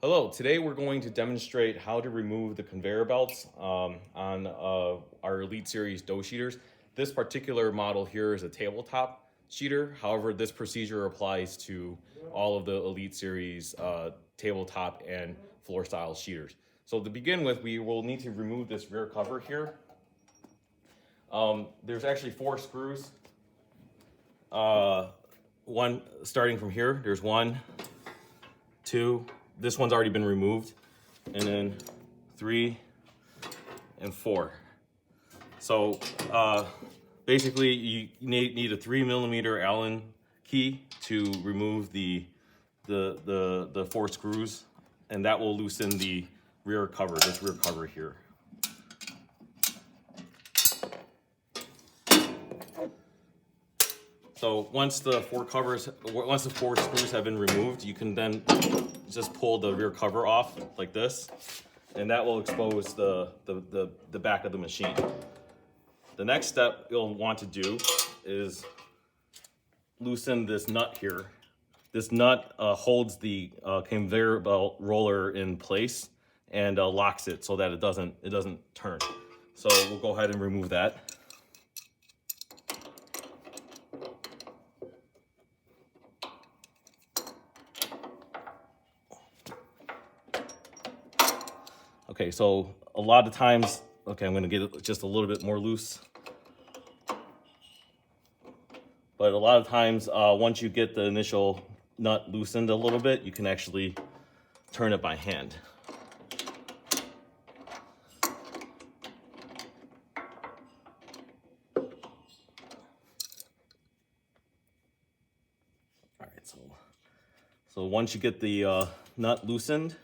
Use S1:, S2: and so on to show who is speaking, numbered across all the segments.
S1: Hello, today we're going to demonstrate how to remove the conveyor belts on our Elite Series dough sheeters. This particular model here is a tabletop sheeter. However, this procedure applies to all of the Elite Series tabletop and floor style sheeters. So to begin with, we will need to remove this rear cover here. There's actually 4 screws. One starting from here, there's 1, 2, this one's already been removed, and then 3 and 4. So basically you need a 3mm Allen key to remove the 4 screws, and that will loosen the rear cover, this rear cover here. So once the 4 screws have been removed, you can then just pull the rear cover off like this, and that will expose the back of the machine. The next step you'll want to do is loosen this nut here. This nut holds the conveyor belt roller in place and locks it so that it doesn't turn. So we'll go ahead and remove that. Okay, so a lot of times, okay, I'm gonna get it just a little bit more loose. But a lot of times, once you get the initial nut loosened a little bit, you can actually turn it by hand. All right, so once you get the nut loosened,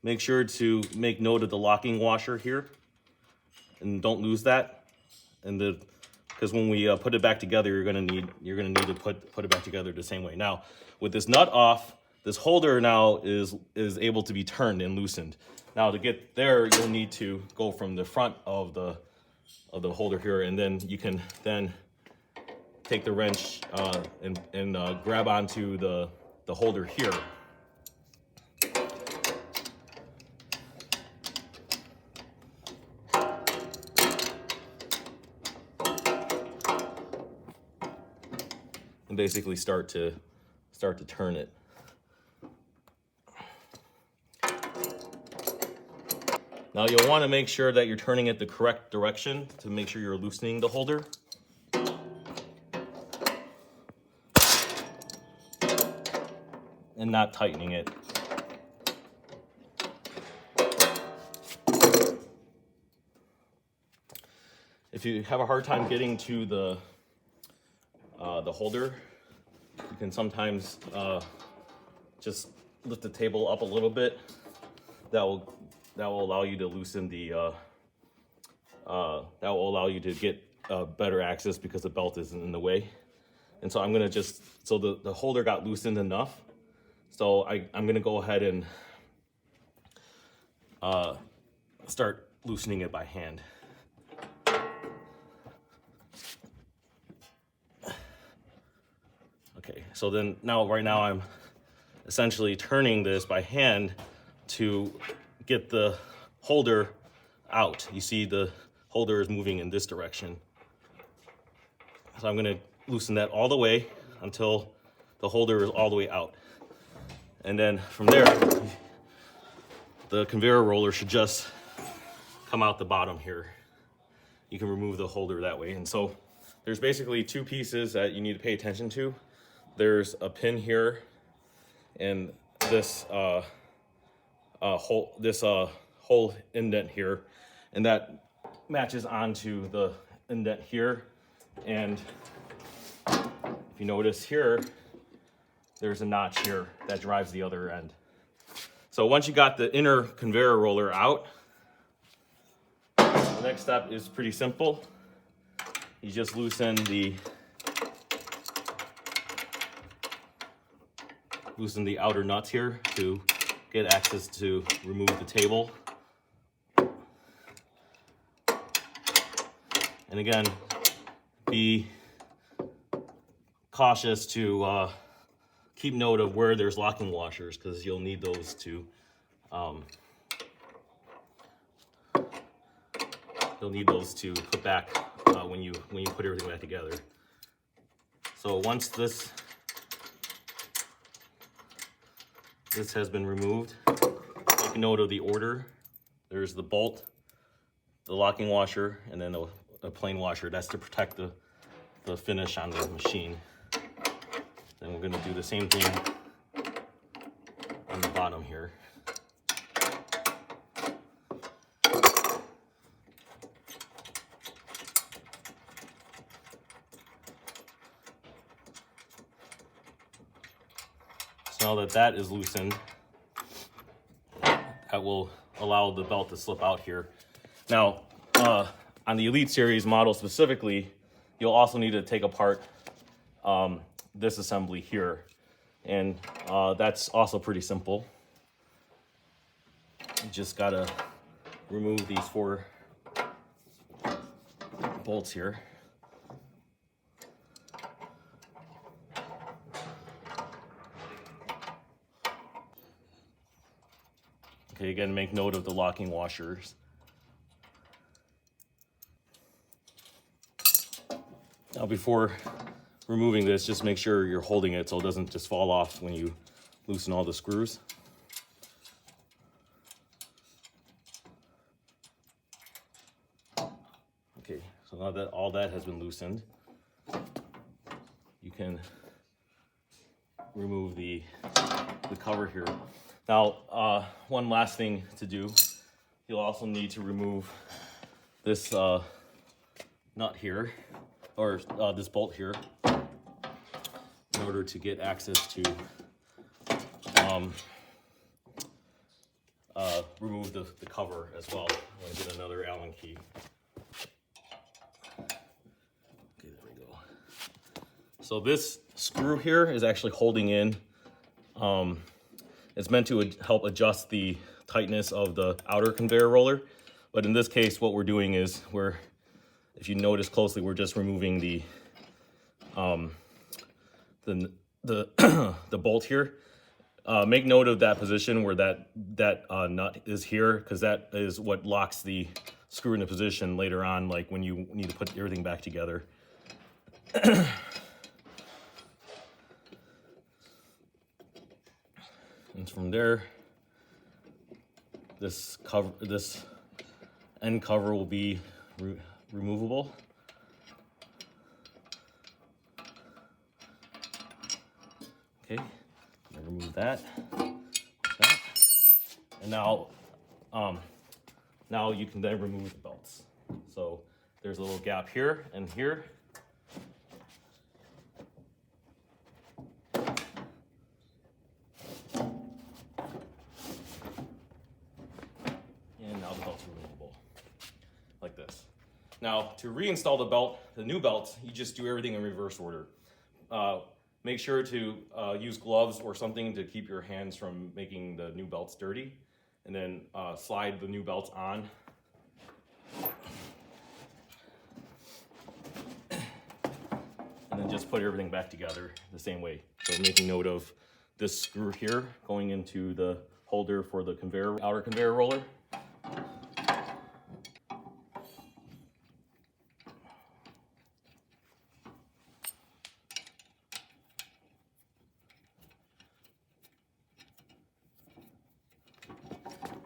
S1: make sure to make note of the locking washer here, and don't lose that. And because when we put it back together, you're gonna need to put it back together the same way. Now, with this nut off, this holder now is able to be turned and loosened. Now to get there, you'll need to go from the front of the holder here, and then you can then take the wrench and grab onto the holder here. And basically start to turn it. Now you'll want to make sure that you're turning it the correct direction to make sure you're loosening the holder. And not tightening it. If you have a hard time getting to the holder, you can sometimes just lift the table up a little bit. That will allow you to loosen the that will allow you to get better access because the belt isn't in the way. And so I'm gonna so the holder got loosened enough. So I'm gonna go ahead and start loosening it by hand. Okay, so then right now I'm essentially turning this by hand to get the holder out. You see the holder is moving in this direction. So I'm gonna loosen that all the way until the holder is all the way out. And then from there, the conveyor roller should just come out the bottom here. You can remove the holder that way. And so there's basically 2 pieces that you need to pay attention to. There's a pin here, and this hole indent here, and that matches onto the indent here. And if you notice here, there's a notch here that drives the other end. So once you got the inner conveyor roller out, the next step is pretty simple. You just loosen the outer nuts here to get access to remove the table. And again, be cautious to keep note of where there's locking washers, because you'll need those to put back when you put everything back together. So once this has been removed, take note of the order. There's the bolt, the locking washer, and then a plain washer. That's to protect the finish on the machine. Then we're going to do the same thing on the bottom here. So now that is loosened, that will allow the belt to slip out here. Now, on the Elite Series model specifically, you'll also need to take apart this assembly here. And that's also pretty simple. You just gotta remove these 4 bolts here. Okay, again, make note of the locking washers. Now before removing this, just make sure you're holding it so it doesn't just fall off when you loosen all the screws. Okay, so now that all that has been loosened, you can remove the cover here. Now, one last thing to do, you'll also need to remove this nut here, or this bolt here, in order to get access to remove the cover as well. I'm going to get another Allen key. Okay, there we go. So this screw here is actually holding in. It's meant to help adjust the tightness of the outer conveyor roller. But in this case, what we're doing is if you notice closely, we're just removing the bolt here. Make note of that position where that nut is here, because that is what locks the screw into position later on, like when you need to put everything back together. And from there, this end cover will be removable. Okay, remove that. And now you can then remove the belts. So there's a little gap here and here. Like this. Now, to reinstall the new belt, you just do everything in reverse order. Make sure to use gloves or something to keep your hands from making the new belts dirty, and then slide the new belts on. And then just put everything back together the same way. So making note of this screw here going into the holder for the outer conveyor roller.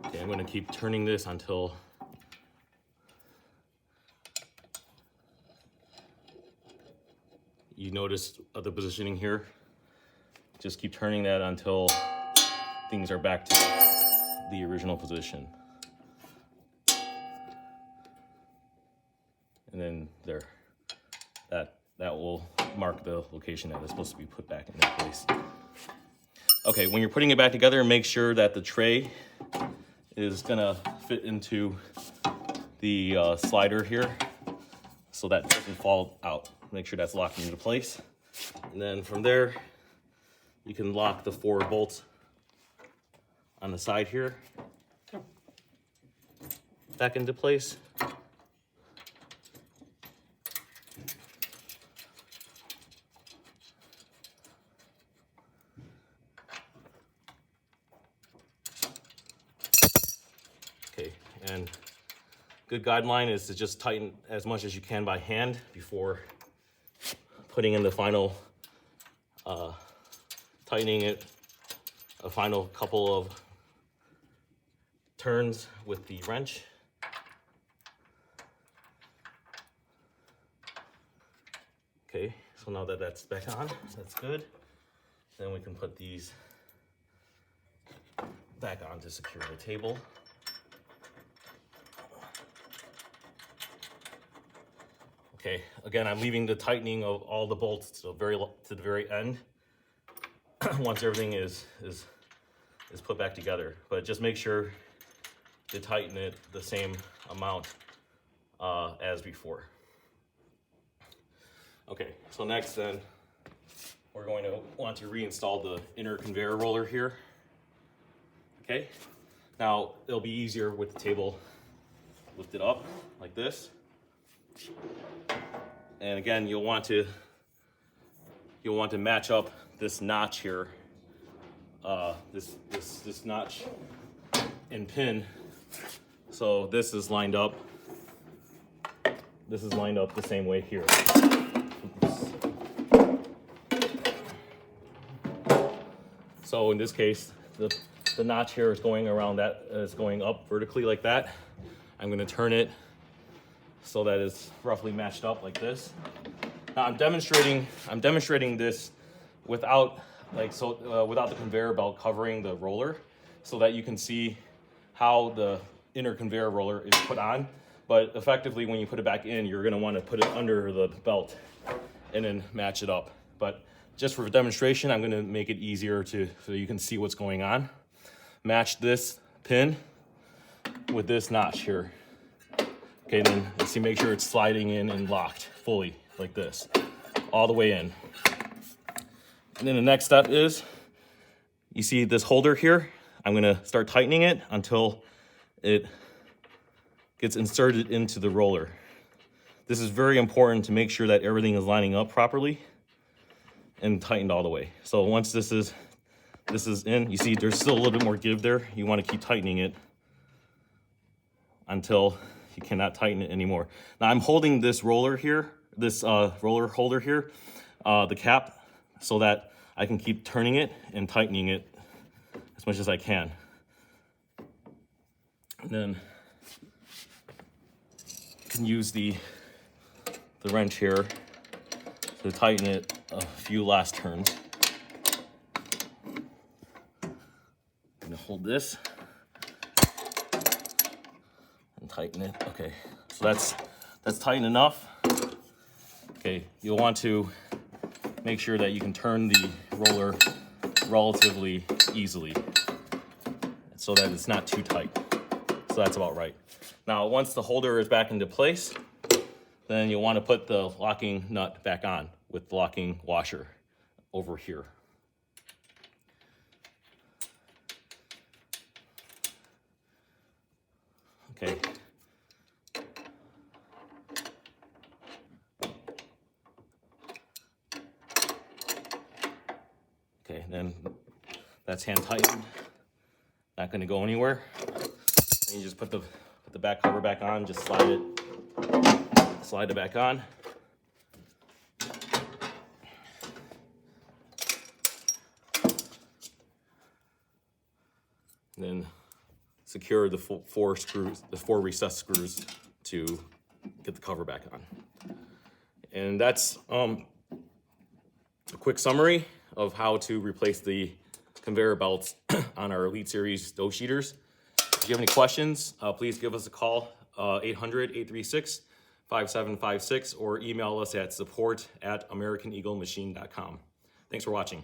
S1: Okay, I'm going to keep turning this until you notice the positioning here. Just keep turning that until things are back to the original position. And then there, that will mark the location that it's supposed to be put back in that place. Okay, when you're putting it back together, make sure that the tray is gonna fit into the slider here so that doesn't fall out. Make sure that's locked into place. And then from there, you can lock the 4 bolts on the side here back into place. And good guideline is to just tighten as much as you can by hand before putting in the final, tightening it a final couple of turns with the wrench. Okay, so now that that's back on, that's good. Then we can put these back on to secure the table. Okay, again, I'm leaving the tightening of all the bolts to the very end once everything is put back together. But just make sure to tighten it the same amount as before. Okay, so next then, we're going to want to reinstall the inner conveyor roller here. Okay, now it'll be easier with the table lifted up like this. And again, you'll want to match up this notch here, this notch and pin. So this is lined up. This is lined up the same way here. So in this case, the notch here is going around that, is going up vertically like that. I'm going to turn it so that it's roughly matched up like this. Now I'm demonstrating this without without the conveyor belt covering the roller, so that you can see how the inner conveyor roller is put on. But effectively, when you put it back in, you're going to want to put it under the belt and then match it up. But just for demonstration, I'm going to make it easier so you can see what's going on. Match this pin with this notch here. Okay, then let's see, make sure it's sliding in and locked fully like this, all the way in. And then the next step is, you see this holder here? I'm gonna start tightening it until it gets inserted into the roller. This is very important to make sure that everything is lining up properly and tightened all the way. So once this is in, you see there's still a little bit more give there. You wanna keep tightening it until you cannot tighten it anymore. Now I'm holding this roller here, this roller holder here, the cap, so that I can keep turning it and tightening it as much as I can. And then you can use the wrench here to tighten it a few last turns. I'm gonna hold this and tighten it. Okay, so that's tight enough. Okay, you'll want to make sure that you can turn the roller relatively easily so that it's not too tight. So that's about right. Now, once the holder is back into place, then you'll want to put the locking nut back on with the locking washer over here. Okay. Okay, then that's hand tightened. Not going to go anywhere. And you just put the back cover back on. Just slide it back on. And then secure the four recessed screws to get the cover back on. And that's a quick summary of how to replace the conveyor belts on our Elite Series dough sheeters. If you have any questions, please give us a call, 800-836-5756, or email us at support@AmericanEagleMachine.com. Thanks for watching.